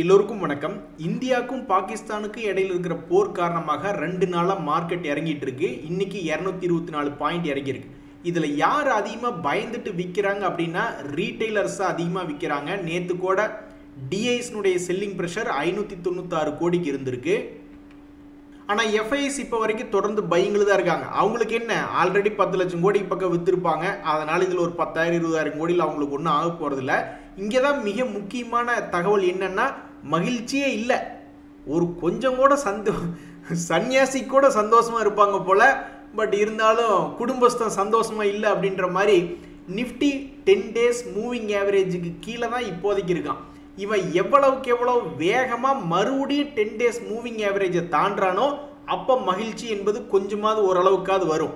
எல்லோருக்கும் வணக்கம். இந்தியாவுக்கும் பாகிஸ்தானுக்கும் இடையில் இருக்கிற போர் காரணமாக 2 நாளா மார்க்கெட் இறங்கிட்டு இருக்கு. இன்னைக்கு 224 பாயிண்ட் இறங்கி இருக்கு. இதுல யார் அதிகமா பயந்துட்டு விற்கிறாங்க அப்படின்னா ரீட்டைலர்ஸ் அதிகமா விற்கிறாங்க. நேத்து கூட டிஐஸ்னுடைய செல்லிங் பிரஷர் 596 கோடிக்கு இருந்திருக்கு. ஆனால் எஃப்ஐஎஸ் இப்போ வரைக்கும் தொடர்ந்து பையிங்கில் தான் இருக்காங்க. அவங்களுக்கு என்ன ஆல்ரெடி 10 லட்சம் கோடிக்கு பக்கம் விற்றுருப்பாங்க. அதனால் இதில் ஒரு 10,000-20,000 கோடியில் அவங்களுக்கு ஒன்றும் ஆக போகிறதில்ல. இங்கே தான் மிக முக்கியமான தகவல் என்னென்னா மகிழ்ச்சியே இல்லை. ஒரு கொஞ்சம் கூட சன்னியாசி கூட சந்தோஷமாக இருப்பாங்க போல். பட் இருந்தாலும் குடும்பஸ்தம் சந்தோஷமாக இல்லை அப்படின்ற மாதிரி நிஃப்டி 10 டேஸ் மூவிங் ஆவரேஜுக்கு கீழே தான் இப்போதைக்கு இருக்கான். இவன் எவ்வளவுக்கு எவ்வளவு வேகமாக மறுபடியும் 10 டேஸ் மூவிங் ஆவரேஜை தாண்டானோ அப்போ மகிழ்ச்சி என்பது கொஞ்சமாவது ஓரளவுக்காவது வரும்.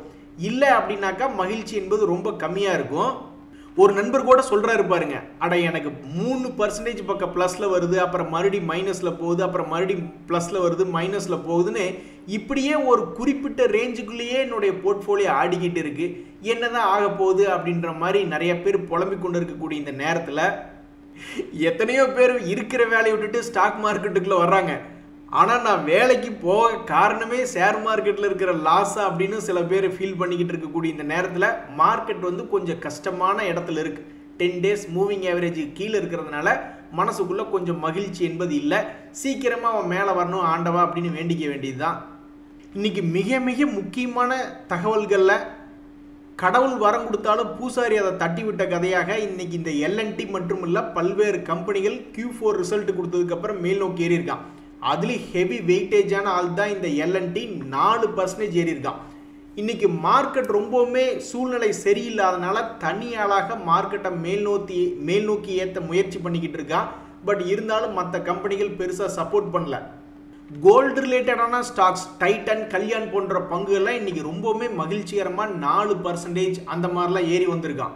இல்லை அப்படின்னாக்கா மகிழ்ச்சி என்பது ரொம்ப கம்மியாக இருக்கும். ஒரு நண்பர் கூட சொல்கிறாரு பாருங்க, அட எனக்கு 3% பக்கம் ப்ளஸில் வருது, அப்புறம் மறுபடியும் மைனஸில் போகுது, அப்புறம் மறுபடியும் ப்ளஸில் வருது, மைனஸில் போகுதுன்னு இப்படியே ஒரு குறிப்பிட்ட ரேஞ்சுக்குள்ளேயே என்னுடைய போர்ட்ஃபோலியோ ஆடிக்கிட்டு இருக்குது. என்னதான் ஆக போகுது அப்படின்ற மாதிரி நிறைய பேர் புலம்பிக் கொண்டு இருக்கக்கூடிய இந்த நேரத்தில் எத்தனையோ பேர் இருக்கிற வேலையை விட்டுட்டு ஸ்டாக் மார்க்கெட்டுக்குள்ளே வர்றாங்க. ஆனால் நான் வேலைக்கு போக காரணமே ஷேர் மார்க்கெட்டில் இருக்கிற லாஸா அப்படின்னு சில பேர் ஃபீல் பண்ணிக்கிட்டு இருக்கக்கூடிய இந்த நேரத்தில் மார்க்கெட் கொஞ்சம் கஷ்டமான இடத்துல இருக்குது. 10 டேஸ் மூவிங் ஆவரேஜுக்கு கீழே இருக்கிறதுனால மனசுக்குள்ளே கொஞ்சம் மகிழ்ச்சி என்பது இல்லை. சீக்கிரமாக அவன் மேலே வரணும் ஆண்டவா அப்படின்னு வேண்டிக்க வேண்டியது தான். இன்றைக்கி மிக மிக முக்கியமான தகவல்களில் கடவுள் வரம் கொடுத்தாலும் பூசாரி அதை தட்டி விட்ட கதையாக இன்னைக்கு இந்த எல்என்டி மற்றும் இல்லை பல்வேறு கம்பெனிகள் Q4 ரிசல்ட் கொடுத்ததுக்கப்புறம் மேல் நோக்கி ஏறி இருக்கான். அதுலேயும் ஹெவி வெயிட்டேஜான ஆள் தான் இந்த எல்என்டி 4% ஏறி இருக்கான். இன்னைக்கு மார்க்கெட் ரொம்பவுமே சூழ்நிலை சரியில்லாதனால தனியாளாக மார்க்கெட்டை மேல் நோக்கி ஏற்ற முயற்சி பண்ணிக்கிட்டு இருக்கான். பட் இருந்தாலும் மற்ற கம்பெனிகள் பெருசாக சப்போர்ட் பண்ணல. கோல்டு ரிலேட்டடான ஸ்டாக்ஸ் டைட்டன், கல்யாண் போன்ற பங்குகள்லாம் இன்னைக்கு ரொம்பவுமே மகிழ்ச்சிகரமாக 4% அந்த மாதிரிலாம் ஏறி வந்திருக்கான்.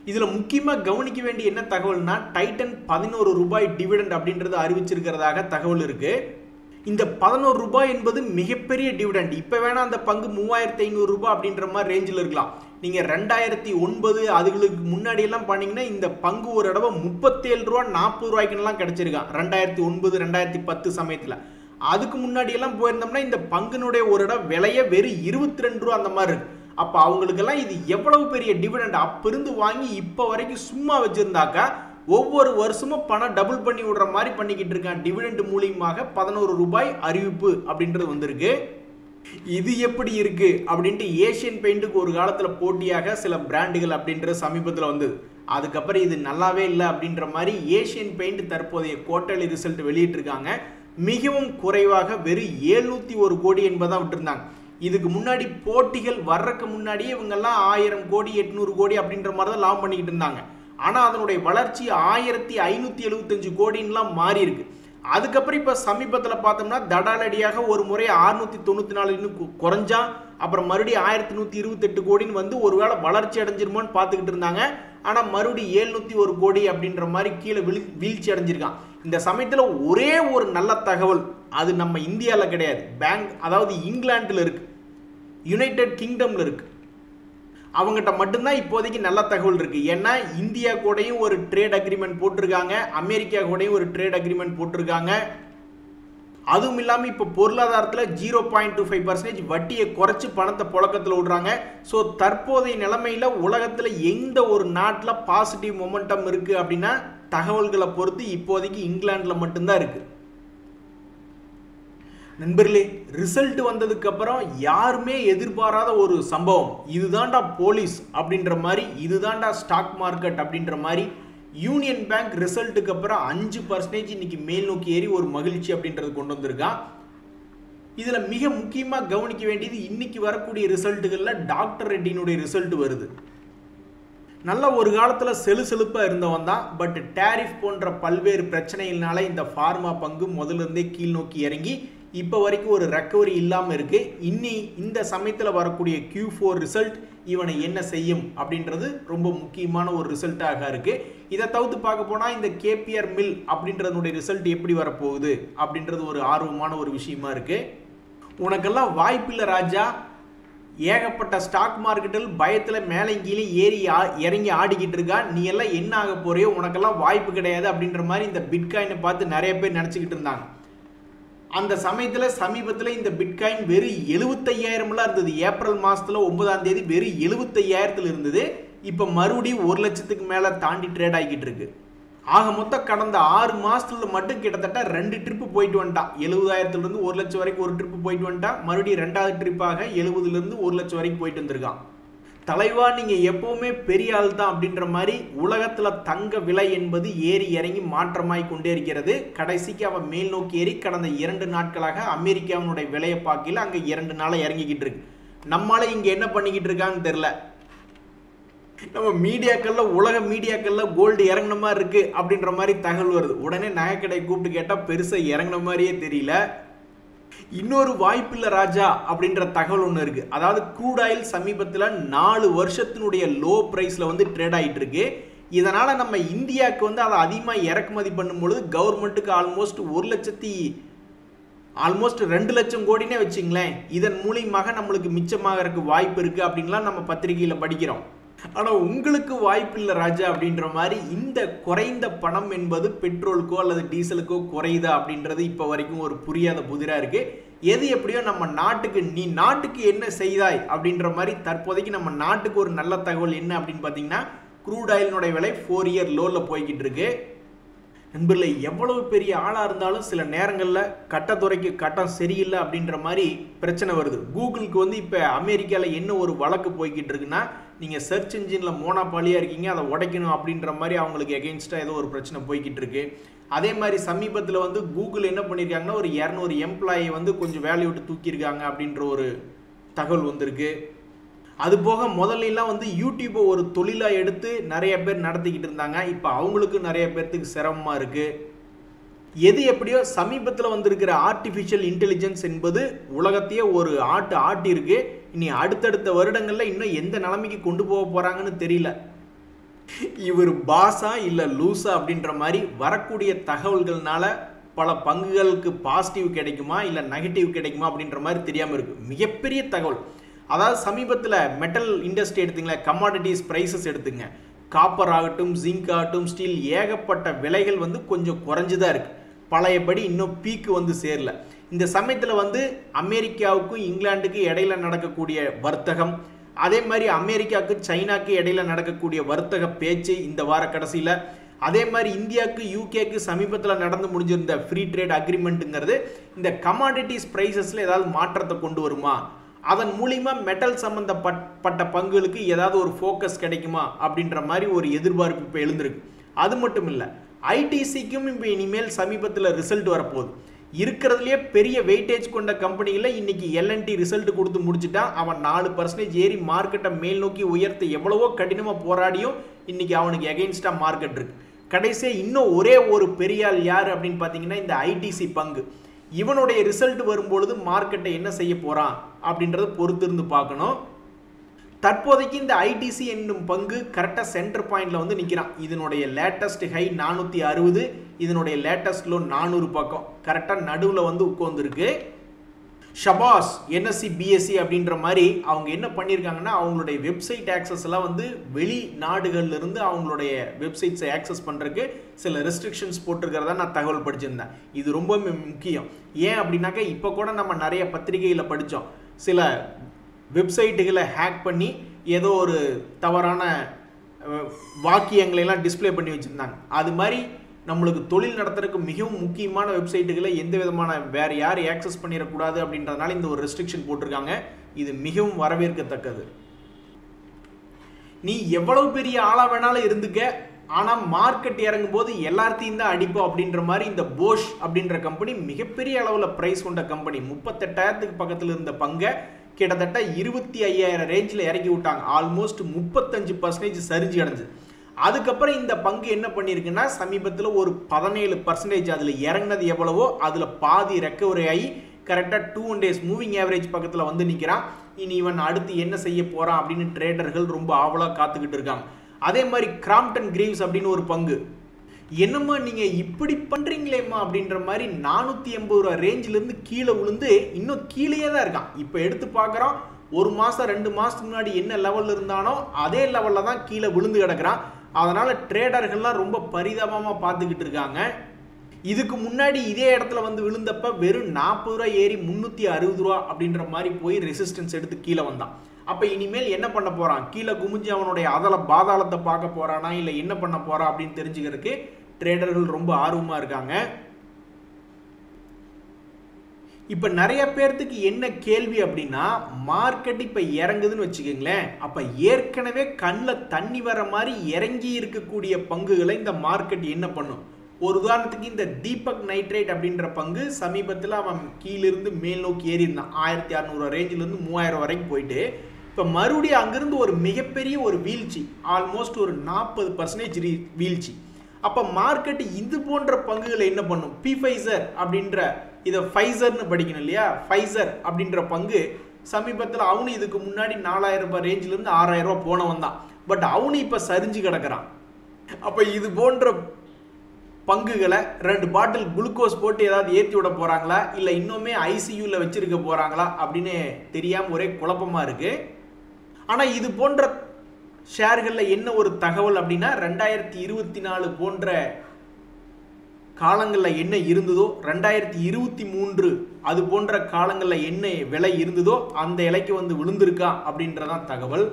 இதில் முக்கியமாக கவனிக்க வேண்டிய என்ன தகவல்னா டைட்டன் 11 ரூபாய் டிவிடெண்ட் அப்படின்றது அறிவிச்சிருக்கிறதாக தகவல் இருக்கு. இந்த 11 ரூபாய் என்பது மிகப்பெரிய டிவிடெண்ட். இப்போ வேணா அந்த பங்கு 3,500 ரூபாய் அப்படின்ற மாதிரி ரேஞ்சில் இருக்கலாம். நீங்கள் 2009 அதுகளுக்கு முன்னாடியெல்லாம் பண்ணீங்கன்னா இந்த பங்கு ஒரு தடவை 37 ரூபா 40 ரூபாய்க்குலாம் கிடைச்சிருக்கான். 2009 2010 சமயத்தில். அதுக்கு முன்னாடியெல்லாம் போயிருந்தோம்னா இந்த பங்குனுடைய ஒரு இடம் விலையை வெறும் 22 ரூபா அந்த மாதிரி இருக்கு. அப்போ அவங்களுக்கெல்லாம் இது எவ்வளவு பெரிய டிவிடெண்ட் அப்பிருந்து வாங்கி இப்போ வரைக்கும் சும்மா வச்சிருந்தாக்கா ஒவ்வொரு வருஷமும் பணம் டபுள் பண்ணி விடுற மாதிரி பண்ணிக்கிட்டு இருக்கான். டிவிடெண்ட் மூலியமாக 11 ரூபாய் அறிவிப்பு அப்படின்றது வந்திருக்கு. இது எப்படி இருக்கு அப்படின்ட்டு ஏஷியன் பெயிண்ட்டுக்கு ஒரு காலத்தில் போட்டியாக சில பிராண்டுகள் அப்படின்ற சமீபத்தில் வந்தது. அதுக்கப்புறம் இது நல்லாவே இல்லை அப்படின்ற மாதிரி ஏஷியன் பெயிண்ட் தற்போதைய குவார்ட்டர்லி ரிசல்ட் வெளியிட்டிருக்காங்க. மிகவும் குறைவாக வெறும் 701 கோடி என்பதான் விட்டுருந்தாங்க. இதுக்கு முன்னாடி போட்டிகள் வர்றதுக்கு முன்னாடியே இவங்கெல்லாம் 1000 கோடி 800 கோடி அப்படின்ற மாதிரி தான் லாபம் பண்ணிக்கிட்டு இருந்தாங்க. ஆனால் அதனுடைய வளர்ச்சி 1575 கோடின்லாம் மாறி இருக்கு. அதுக்கப்புறம் இப்போ சமீபத்தில் பார்த்தோம்னா தடாலடியாக ஒரு முறை 694 குறைஞ்சா, அப்புறம் மறுபடியும் 1128 கோடின்னு வந்து ஒருவேளை வளர்ச்சி அடைஞ்சிருமோன்னு பார்த்துக்கிட்டு இருந்தாங்க. ஆனால் மறுபடியும் 701 கோடி அப்படின்ற மாதிரி கீழே வீழ்ச்சி அடைஞ்சிருக்கான். இந்த சமயத்தில் ஒரே ஒரு நல்ல தகவல், அது நம்ம இந்தியாவில் கிடையாது, அதாவது இங்கிலாண்டில் இருக்கு, யுனைடெட் கிங்டம்ல இருக்கு. அவங்ககிட்ட மட்டும்தான் இப்போதைக்கு நல்ல தகவல் இருக்கு. ஏன்னா இந்தியா கூடயும் ஒரு ட்ரேட் அக்ரிமெண்ட் போட்டிருக்காங்க, அமெரிக்கா கூடயும் ஒரு ட்ரேட் அக்ரிமெண்ட் போட்டிருக்காங்க. அதுவும் இல்லாமல் இப்போ பொருளாதாரத்தில் 0.25% வட்டியை குறைச்சி பணத்தை புழக்கத்தில் விடுறாங்க. ஸோ தற்போதைய நிலைமையில் உலகத்தில் எந்த ஒரு நாட்டில் பாசிட்டிவ் மொமெண்டம் இருக்கு அப்படின்னா தகவல்களை பொறுத்து இப்போதைக்கு இங்கிலாண்டில் மட்டும்தான் இருக்கு. நண்பர்களே, ரிசல்ட் வந்ததுக்கு அப்புறம் யாருமே எதிர்பாராத ஒரு சம்பவம், இதுதான்டா போலீஸ் அப்படின்ற மாதிரி, இதுதான்டா ஸ்டாக் மார்க்கெட் அப்படின்ற மாதிரி யூனியன் பேங்க் ரிசல்ட்டுக்கு அப்புறம் 5% இன்னைக்கு மேல் நோக்கி ஏறி ஒரு மகிழ்ச்சி அப்படின்றது கொண்டு வந்திருக்கான். இதில் மிக முக்கியமாக கவனிக்க வேண்டியது இன்னைக்கு வரக்கூடிய ரிசல்ட்டுகளில் டாக்டர் ரெட்டினுடைய ரிசல்ட் வருது. நல்ல ஒரு காலத்தில் செலுப்பாக இருந்தவன் தான். பட் டேரிஃப் போன்ற பல்வேறு பிரச்சனைகள்னால இந்த ஃபார்மா பங்கு முதல்ல இருந்தே கீழ் நோக்கி இறங்கி இப்போ வரைக்கும் ஒரு ரெக்கவரி இல்லாமல் இருக்கு. இந்த சமயத்தில் வரக்கூடிய Q4 ரிசல்ட் இவனை என்ன செய்யும் அப்படின்றது ரொம்ப முக்கியமான ஒரு ரிசல்ட்டாக இருக்கு. இதை தவிர்த்து பார்க்க போனால் இந்த KPR மில் அப்படின்றதுடைய ரிசல்ட் எப்படி வரப்போகுது அப்படின்றது ஒரு ஆர்வமான ஒரு விஷயமா இருக்கு. உனக்கெல்லாம் வாய்ப்பில்லை ராஜா, ஏகப்பட்ட ஸ்டாக் மார்க்கெட்டில் பயத்தில் மேலே கீழே ஏறி இறங்கி ஆடிக்கிட்டு இருக்கா. நீ எல்லாம் என்ன ஆக போறியோ, உனக்கெல்லாம் வாய்ப்பு கிடையாது அப்படின்ற மாதிரி இந்த பிட்காயினை பார்த்து நிறைய பேர் நினச்சிக்கிட்டு இருந்தாங்க. அந்த சமயத்தில் சமீபத்தில் இந்த பிட்காயின் வெறும் 75,000 இருந்தது. ஏப்ரல் மாதத்தில் 9ஆம் தேதி வெறும் 75,000 இருந்தது. இப்போ மறுபடியும் 1 லட்சத்துக்கு மேலே தாண்டி ட்ரேட் ஆகிக்கிட்டு இருக்கு. ஆக மொத்தம் கடந்த 6 மாசத்துல மட்டும் கிட்டத்தட்ட 2 ட்ரிப்பு போயிட்டு வந்துட்டான். 70,000 1 லட்சம் வரைக்கும் ஒரு ட்ரிப்பு போயிட்டு வந்துட்டான். மறுபடியும் 2வது ட்ரிப்பாக 70 1 லட்சம் வரைக்கும் போயிட்டு வந்திருக்கான். தலைவா, நீங்க எப்பவுமே பெரிய ஆள் தான் அப்படின்ற மாதிரி உலகத்துல தங்க விலை என்பது ஏறி இறங்கி மாற்றமாய் கொண்டே இருக்கிறது. கடைசிக்கு அவன் மேல் நோக்கி ஏறி கடந்த 2 நாட்களாக அமெரிக்காவினுடைய விலையை பார்க்கல, அங்க 2 நாளா இறங்கிக்கிட்டு இருக்கு. நம்மளால இங்க என்ன பண்ணிக்கிட்டு இருக்கான்னு தெரியல. நம்ம மீடியாக்கள்ல, உலக மீடியாக்கள்ல கோல்டு இறங்கின மாதிரி இருக்கு அப்படின்ற மாதிரி தகவல் வருது. உடனே நகைக்கடை கூப்பிட்டு கேட்டா பெருசா இறங்கின மாதிரியே தெரியல. இன்னொரு வாய்ப்பு இல்ல ராஜா அப்படின்ற தகவல் ஒன்று இருக்கு. அதாவது க்ரூட் ஆயில் சமீபத்தில் 4 வருஷத்தினுடைய லோ பிரைஸ்ல வந்து ட்ரேட் ஆகிட்டு இருக்கு. இதனால நம்ம இந்தியாவுக்கு வந்து அதை அதிகமாக இறக்குமதி பண்ணும்பொழுது கவர்மெண்ட்டுக்கு ஆல்மோஸ்ட் 2 லட்சம் கோடினே வச்சுங்களேன். இதன் மூலியமாக நம்மளுக்கு மிச்சமாக வாய்ப்பு இருக்கு அப்படின்லாம் நம்ம பத்திரிகையில படிக்கிறோம். ஆனா உங்களுக்கு வாய்ப்பு இல்லை ராஜா அப்படின்ற மாதிரி இந்த குறைந்த பணம் என்பது பெட்ரோலுக்கோ அல்லது டீசலுக்கோ குறையுதா அப்படின்றது இப்போ வரைக்கும் ஒரு புரியாத புதிரா இருக்கு. எது எப்படியோ நம்ம நாட்டுக்கு, நீ நாட்டுக்கு என்ன செய்தாய் அப்படின்ற மாதிரி தற்போதைக்கு நம்ம நாட்டுக்கு ஒரு நல்ல தகவல் என்ன அப்படின்னு பார்த்தீங்கன்னா, க்ரூட் ஆயிலினுடைய விலை 4 இயர் லோல போய்கிட்டு இருக்கு. நண்பர்களே, எவ்வளவு பெரிய ஆளாக இருந்தாலும் சில நேரங்களில் கட்டத்துறைக்கு கட்டம் சரியில்லை அப்படின்ற மாதிரி பிரச்சனை வருது. கூகுளுக்கு வந்து இப்போ அமெரிக்காவில் என்ன ஒரு வழக்கு போய்கிட்டு இருக்குன்னா, நீங்கள் சர்ச் இன்ஜினில் மோனோபாலியாக இருக்கீங்க, அதை உடைக்கணும் அப்படின்ற மாதிரி அவங்களுக்கு எகெயின்ஸ்டாக ஏதோ ஒரு பிரச்சனை போய்கிட்டு இருக்கு. அதே மாதிரி சமீபத்தில் வந்து கூகுள் என்ன பண்ணியிருக்காங்கன்னா, ஒரு 200 எம்ப்ளாயை வந்து கொஞ்சம் வேலையை விட்டு தூக்கியிருக்காங்க அப்படின்ற ஒரு தகவல் வந்திருக்கு. அது போக முதல்லாம் வந்து யூடியூப்பை ஒரு தொழிலாக எடுத்து நிறைய பேர் நடத்திக்கிட்டு இருந்தாங்க. இப்போ அவங்களுக்கு நிறைய பேர்த்துக்கு சிரமமாக இருக்கு. எது எப்படியோ சமீபத்தில் வந்திருக்கிற ஆர்டிஃபிஷியல் இன்டெலிஜென்ஸ் என்பது உலகத்தையே ஒரு ஆட்டி இருக்கு. இனி அடுத்தடுத்த வருடங்களில் இன்னும் எந்த நிலைமைக்கு கொண்டு போக போறாங்கன்னு தெரியல. இவர் பாஸா இல்லை லூஸா அப்படின்ற மாதிரி வரக்கூடிய தகவல்கள்னால பல பங்குகளுக்கு பாசிட்டிவ் கிடைக்குமா இல்லை நெகட்டிவ் கிடைக்குமா அப்படின்ற மாதிரி தெரியாமல் இருக்கு. மிகப்பெரிய தகவல். அதாவது சமீபத்தில் மெட்டல் இண்டஸ்ட்ரி எடுத்துங்களேன், கமாடிட்டிஸ் ப்ரைஸஸ் எடுத்துங்க, காப்பர் ஆகட்டும், ஜிங்க் ஆகட்டும், ஸ்டீல், ஏகப்பட்ட விலைகள் வந்து கொஞ்சம் குறைஞ்சுதான் இருக்கு. பழையபடி இன்னும் பீக்கு வந்து சேரல. இந்த சமயத்தில் வந்து அமெரிக்காவுக்கும் இங்கிலாந்துக்கு இடையில நடக்கக்கூடிய வர்த்தகம், அதே மாதிரி அமெரிக்காவுக்கு சைனாக்கு இடையில நடக்கக்கூடிய வர்த்தக பேச்சு இந்த வார கடைசியில், அதே மாதிரி இந்தியாவுக்கு யூகேக்கு சமீபத்தில் நடந்து முடிஞ்சிருந்த ஃப்ரீ ட்ரேட் அக்ரிமெண்ட்டுங்கிறது இந்த கமாடிட்டிஸ் ப்ரைஸஸில் ஏதாவது மாற்றத்தை கொண்டு வருமா, அதன் மூலிமா மெட்டல் சம்பந்தப்பட்ட பங்குகளுக்கு ஏதாவது ஒரு ஃபோக்கஸ் கிடைக்குமா அப்படின்ற மாதிரி ஒரு எதிர்பார்ப்பு இப்போ எழுந்திருக்கு. அது மட்டும் இல்லை, ஐடிசிக்கும் இப்போ இனிமேல் சமீபத்தில் ரிசல்ட் வரப்போகுது. இருக்கிறதுலேயே பெரிய வெயிட்டேஜ் கொண்ட கம்பெனியில் இன்னைக்கு எல்என்டி ரிசல்ட் கொடுத்து முடிச்சுட்டான். அவன் 4% ஏறி மார்க்கெட்டை மேல் நோக்கி உயர்த்த எவ்வளவோ கடினமாக போராடியும் இன்னைக்கு அவனுக்கு எகெயின்ஸ்டாக மார்க்கெட் இருக்கு. கடைசியாக இன்னும் ஒரே ஒரு பெரிய ஆள் யார் அப்படின்னு பார்த்தீங்கன்னா இந்த ஐடிசி பங்கு. இவனுடைய ரிசல்ட் வரும்பொழுது மார்க்கெட்டை என்ன செய்ய போறான் அப்படின்றத பொறுத்திருந்து பார்க்கணும். தற்போதைக்கு இந்த ஐடிசி என்னும் பங்கு கரெக்டாக சென்டர் பாயிண்ட்ல வந்து நிற்கிறான். இதனுடைய லேட்டஸ்ட் ஹை 460, இதனுடைய லேட்டஸ்ட் லோ 400 பக்கம், கரெக்டாக நடுவில் வந்து உட்கார்ந்துருக்கு. ஷபாஸ் என்எஸ்சி பிஎஸ்சி அப்படின்ற மாதிரி அவங்க என்ன பண்ணியிருக்காங்கன்னா, அவங்களுடைய வெப்சைட் ஆக்சஸ் எல்லாம் வந்து வெளிநாடுகள்ல இருந்து அவங்களுடைய வெப்சைட்ஸை ஆக்சஸ் பண்ணுறதுக்கு சில ரெஸ்ட்ரிக்ஷன்ஸ் போட்டிருக்கிறதா நான் தகவல் படிச்சிருந்தேன். இது ரொம்ப முக்கியம். ஏன் அப்படின்னாக்கா, இப்போ கூட நம்ம நிறைய பத்திரிகையில் படித்தோம், சில வெப்சைட்டுகளை ஹேக் பண்ணி ஏதோ ஒரு தவறான வாக்கியங்களை எல்லாம் டிஸ்பிளே பண்ணி வச்சுருந்தாங்க. அது மாதிரி நம்மளுக்கு தொழில் நடத்துறதுக்கு மிகவும் முக்கியமான வெப்சைட்டுகளை எந்த விதமான வேற யார் ஆக்சஸ் பண்ணிடக்கூடாது அப்படின்றதுனால இந்த ஒரு ரெஸ்ட்ரிக்ஷன் போட்டிருக்காங்க. இது மிகவும் வரவேற்கத்தக்கது. நீ எவ்வளவு பெரிய ஆளா வேணாலும் இருந்துக்க, ஆனா மார்க்கெட் இறங்கும் போது எல்லாத்தையும் தான் அடிப்போம் அப்படின்ற மாதிரி இந்த போஷ் அப்படின்ற கம்பெனி மிகப்பெரிய அளவில் பிரைஸ் கொண்ட கம்பெனி. 38,000 பக்கத்தில் இருந்த பங்கை கிட்டத்தட்ட 25,000 ரேஞ்சில் இறக்கி விட்டாங்க. ஆல்மோஸ்ட் 35% சரிஞ்சு அடைஞ்சு. அதுக்கப்புறம் இந்த பங்கு என்ன பண்ணியிருக்குன்னா, சமீபத்தில் ஒரு 17% அதில் இறங்கினது எவ்வளவோ அதில் பாதி ரெக்கவரி ஆகி கரெக்டாக 2 days மூவிங் ஆவரேஜ் பக்கத்தில் வந்து நிற்கிறான். இனி இவன் அடுத்து என்ன செய்ய போகிறான் அப்படின்னு ட்ரேடர்கள் ரொம்ப ஆவலாக காத்துக்கிட்டு இருக்காங்க. அதே மாதிரி கிராம்ப்டன் கிரீவ்ஸ் அப்படின்னு ஒரு பங்கு, என்னம்மா நீங்கள் இப்படி பண்ணுறீங்களேம்மா அப்படின்ற மாதிரி 480 ரூபா ரேஞ்சிலேருந்து கீழே விழுந்து இன்னும் கீழேயே தான் இருக்கான். இப்போ எடுத்து பார்க்குறோம் ஒரு மாதம் 2 மாதத்துக்கு முன்னாடி என்ன லெவலில் இருந்தானோ அதே லெவலில் தான் கீழே விழுந்து கிடக்கிறான். அதனால் ட்ரேடர்கள்லாம் ரொம்ப பரிதாபமாக பார்த்துக்கிட்டு இருக்காங்க. இதுக்கு முன்னாடி இதே இடத்துல வந்து விழுந்தப்ப வெறும் 40 ரூபா ஏறி 360 ரூபா அப்படின்ற மாதிரி போய் ரெசிஸ்டன்ஸ் எடுத்து கீழே வந்தான். அப்போ இனிமேல் என்ன பண்ண போகிறான், கீழே குமிஞ்சு அவனுடைய பாதாளத்தை பார்க்க போகிறானா இல்லை என்ன பண்ண போகிறான் அப்படின்னு தெரிஞ்சுக்கிறதுக்கு ட்ரேடர்கள் ரொம்ப ஆர்வமாக இருக்காங்க. இப்போ நிறைய பேர்த்துக்கு என்ன கேள்வி அப்படின்னா, மார்க்கெட் இப்போ இறங்குதுன்னு வச்சுக்கோங்களேன், அப்போ ஏற்கனவே கண்ணில் தண்ணி வர மாதிரி இறங்கி இருக்கக்கூடிய பங்குகளை இந்த மார்க்கெட் என்ன பண்ணும்? ஒரு உதாரணத்துக்கு இந்த தீபக் நைட்ரேட் அப்படின்ற பங்கு சமீபத்தில் அவன் கீழிருந்து மேல் நோக்கி ஏறி இருந்தான். 1600 ரேஞ்சிலிருந்து 3000 வரைக்கும் போயிட்டு இப்போ மறுபடியும் அங்கிருந்து ஒரு மிகப்பெரிய ஒரு வீழ்ச்சி, ஆல்மோஸ்ட் ஒரு 40% வீழ்ச்சி. அப்போ மார்க்கெட் இது போன்ற பங்குகளை என்ன பண்ணும்? Pfizer அப்படின்ற, இதை ஃபைசர்னு படிக்கணும் இல்லையா, ஃபைசர் அப்படின்ற பங்கு சமீபத்தில் அவனு இதுக்கு முன்னாடி 4000 ரூபாய் ரேஞ்சிலிருந்து 6000 ரூபாய் போனவன் தான். பட் அவனு இப்போ சரிஞ்சு கிடக்கிறான். அப்போ இது போன்ற பங்குகளை 2 பாட்டில் குளுக்கோஸ் போட்டு ஏதாவது ஏற்றி விட போகிறாங்களா இல்லை இன்னுமே ஐசியூவில் வச்சிருக்க போகிறாங்களா அப்படின்னு தெரியாமல் ஒரே குழப்பமாக இருக்குது. ஆனால் இது போன்ற ஷேர்களில் என்ன ஒரு தகவல் அப்படின்னா, 2024 போன்ற காலங்களில் என்ன இருந்ததோ, 2023 அது போன்ற காலங்களில் என்ன விலை இருந்ததோ அந்த இலைக்கு வந்து விழுந்திருக்கா அப்படின்றதான் தகவல்.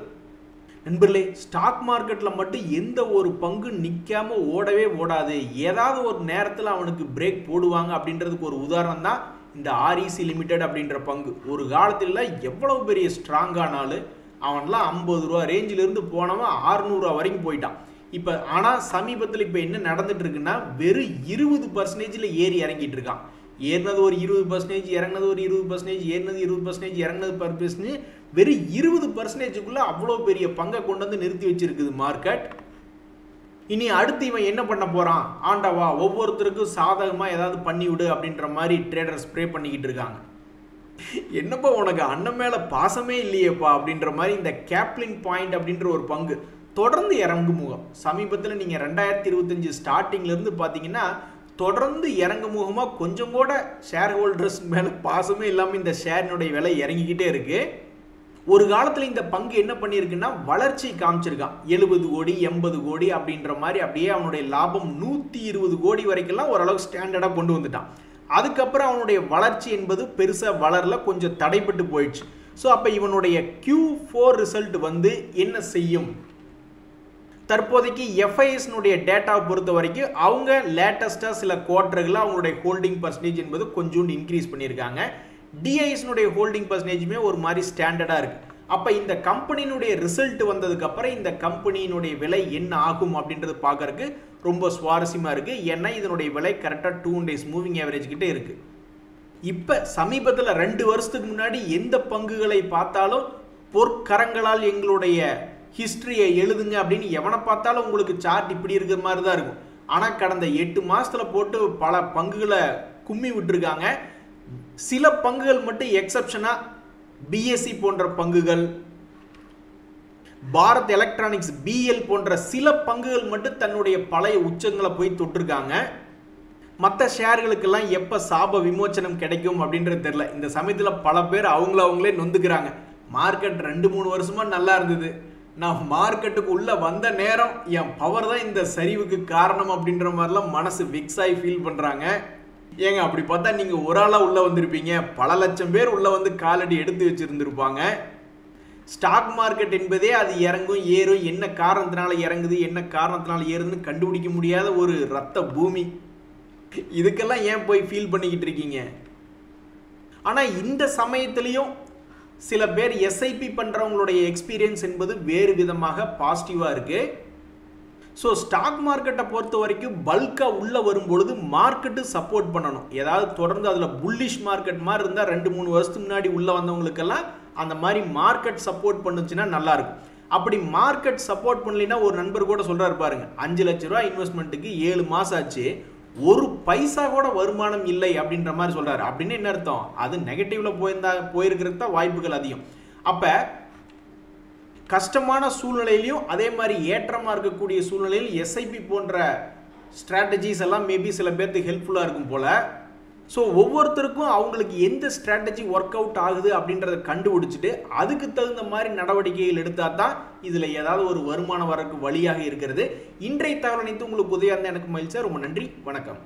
நண்பர்களே, ஸ்டாக் மார்க்கெட்டில் மட்டும் எந்த ஒரு பங்கு நிற்காம ஓடவே ஓடாது. ஏதாவது ஒரு நேரத்தில் அவனுக்கு பிரேக் போடுவாங்க அப்படின்றதுக்கு ஒரு உதாரணம் தான் இந்த REC லிமிடெட் அப்படின்ற பங்கு. ஒரு காலத்தில் எவ்வளவு பெரிய ஸ்ட்ராங்கானாலும் அவன்லாம் 50 ரூபா ரேஞ்சிலிருந்து போனவன் 600 ரூபா வரைக்கும் போயிட்டான். இப்போ ஆனால் சமீபத்தில் இப்போ என்ன நடந்துட்டு இருக்குன்னா, வெறும் 20% ஏறி இறங்கிட்டு இருக்கான். ஏறினது ஒரு 20%, இறங்கினது ஒரு 20%, ஏறினது 20%, இறங்கினது 10%, வெறும் 20%க்குள்ள அவ்வளோ பெரிய பங்கை கொண்டு வந்து நிறுத்தி வச்சிருக்குது மார்க்கெட். இனி அடுத்து இவன் என்ன பண்ண போறான்? ஆண்டவா, ஒவ்வொருத்தருக்கும் சாதகமாக ஏதாவது பண்ணிவிடு அப்படின்ற மாதிரி ட்ரேடர் ஸ்ப்ரே பண்ணிக்கிட்டு இருக்காங்க. என்னப்பா உனக்கு அண்ணன் மேலே பாசமே இல்லையேப்பா அப்படின்ற மாதிரி இந்த கேப்லின் பாயிண்ட் அப்படின்ற ஒரு பங்கு தொடர்ந்து இறங்கு முகம். சமீபத்தில் நீங்கள் 2025 ஸ்டார்டிங்லேருந்து பார்த்தீங்கன்னா தொடர்ந்து இறங்கு முகமாக கொஞ்சம் கூட ஷேர் ஹோல்டர்ஸ் மேலே பாசமே இல்லாமல் இந்த ஷேரினுடைய விலை இறங்கிக்கிட்டே இருக்கு. ஒரு காலத்தில் இந்த பங்கு என்ன பண்ணியிருக்குன்னா வளர்ச்சி காமிச்சிருக்கான். 70 கோடி 80 கோடி அப்படின்ற மாதிரி அப்படியே அவனுடைய லாபம் 120 கோடி வரைக்கும்லாம் ஓரளவுக்கு ஸ்டாண்டர்டாக கொண்டு வந்துட்டான். அதுக்கப்புறம் அவனுடைய வளர்ச்சி என்பது பெருசாக வளரல, கொஞ்சம் தடைப்பட்டு போயிடுச்சு. ஸோ அப்போ இவனுடைய Q4 ரிசல்ட் வந்து என்ன செய்யும்? தற்போதைக்கு FISனுடைய டேட்டாவை பொறுத்த வரைக்கும் அவங்க லேட்டஸ்ட்டாக சில குவார்ட்டர்களில் அவங்களுடைய ஹோல்டிங் பர்சன்டேஜ் என்பது கொஞ்சோண்டு இன்க்ரீஸ் பண்ணியிருக்காங்க. DISனுடைய ஹோல்டிங் பர்சன்டேஜுமே ஒரு மாதிரி ஸ்டாண்டர்டாக இருக்குது. அப்போ இந்த கம்பெனியினுடைய ரிசல்ட் வந்ததுக்கப்புறம் இந்த கம்பெனியினுடைய விலை என்ன ஆகும் அப்படின்றது பார்க்கறதுக்கு ரொம்ப சுவாரஸ்யமாக இருக்குது. ஏன்னா இதனுடைய விலை கரெக்டாக 2 days மூவிங் ஆவரேஜ் கிட்டே இருக்குது. இப்போ சமீபத்தில் 2 வருஷத்துக்கு முன்னாடி எந்த பங்குகளை பார்த்தாலும் பொற்கரங்களால் எங்களுடைய ஹிஸ்ட்ரியை எழுதுங்க அப்படின்னு எவனை பார்த்தாலும் உங்களுக்கு சார்ட் இப்படி இருக்கிற மாதிரி தான் இருக்கும். ஆனால் கடந்த 8 மாதத்தில் போட்டு பல பங்குகளை கும்மி விட்டுருக்காங்க. சில பங்குகள் மட்டும் எக்ஸப்ஷனாக BSE போன்ற பங்குகள், பாரத் எலக்ட்ரானிக்ஸ் BL போன்ற சில பங்குகள் மட்டும் தன்னுடைய பழைய உச்சங்களை போய் தொட்டிருக்காங்க. மற்ற ஷேர்களுக்கெல்லாம் எப்போ சாப விமோச்சனம் கிடைக்கும் அப்படின்றது தெரியல. இந்த சமயத்தில் பல பேர் அவங்களே நொந்துக்கிறாங்க. மார்க்கெட் 2-3 வருஷமாக நல்லா இருந்தது, நான் மார்க்கெட்டுக்கு உள்ளே வந்த நேரம் என் பவர் தான் இந்த சரிவுக்கு காரணம் அப்படின்ற மாதிரிலாம் மனசு விக்ஸாகி ஃபீல் பண்ணுறாங்க. ஏங்க அப்படி பார்த்தா நீங்கள் ஒரு ஆளாக உள்ளே வந்திருப்பீங்க, பல லட்சம் பேர் உள்ளே வந்து காலடி எடுத்து வச்சுருந்துருப்பாங்க. ஸ்டாக் மார்க்கெட் என்பதே அது இறங்கும் ஏறும், என்ன காரணத்தினால இறங்குது என்ன காரணத்தினால ஏறுதுன்னு கண்டுபிடிக்க முடியாத ஒரு ரத்த பூமி. இதுக்கெல்லாம் ஏன் போய் ஃபீல் பண்ணிக்கிட்டு இருக்கீங்க? ஆனால் இந்த சமயத்திலையும் சில பேர் SIP பண்ணுறவங்களுடைய எக்ஸ்பீரியன்ஸ் என்பது வேறு விதமாக பாசிட்டிவாக இருக்குது. ஸோ ஸ்டாக் மார்க்கெட்டை பொறுத்த வரைக்கும் பல்காக உள்ளே வரும்பொழுது மார்க்கெட்டு சப்போர்ட் பண்ணணும். ஏதாவது தொடர்ந்து அதில் புல்லிஷ் மார்க்கெட் மாதிரி இருந்தால் 2-3 வருஷத்துக்கு முன்னாடி உள்ளே வந்தவங்களுக்கெல்லாம் அந்த மாதிரி மார்க்கெட் சப்போர்ட் பண்ணுச்சுன்னா நல்லாயிருக்கும். அப்படி மார்க்கெட் சப்போர்ட் பண்ணலைன்னா ஒரு நண்பர் கூட சொல்கிறாரு பாருங்க, 5 லட்ச ரூபா இன்வெஸ்ட்மெண்ட்டுக்கு 7 மாதம் ஆச்சு, ஒரு பைசா கூட வருமானம் இல்லை அப்படின்ற மாதிரி சொல்கிறாரு. அப்படின்னு என்ன அர்த்தம்? அது நெகட்டிவில் போயிருக்கிறது தான் வாய்ப்புகள் அதிகம். அப்போ கஷ்டமான சூழ்நிலையிலையும் அதே மாதிரி ஏற்றமாக இருக்கக்கூடிய சூழ்நிலையில் SIP போன்ற ஸ்ட்ராட்டஜிஸ் எல்லாம் மேபி சில பேர்த்துக்கு ஹெல்ப்ஃபுல்லாக இருக்கும் போல். ஸோ ஒவ்வொருத்தருக்கும் அவங்களுக்கு எந்த ஸ்ட்ராட்டஜி ஒர்க் அவுட் ஆகுது அப்படின்றத கண்டுபிடிச்சிட்டு அதுக்கு தகுந்த மாதிரி நடவடிக்கைகள் எடுத்தால் தான் இதில் ஏதாவது ஒரு வருமானம் வரக்கு வழியாக இருக்கிறது. இன்றைய தகவல் அனைத்து உங்களுக்கு உதவியாக இருந்தால் எனக்கு மகிழ்ச்சியா. ரொம்ப நன்றி, வணக்கம்.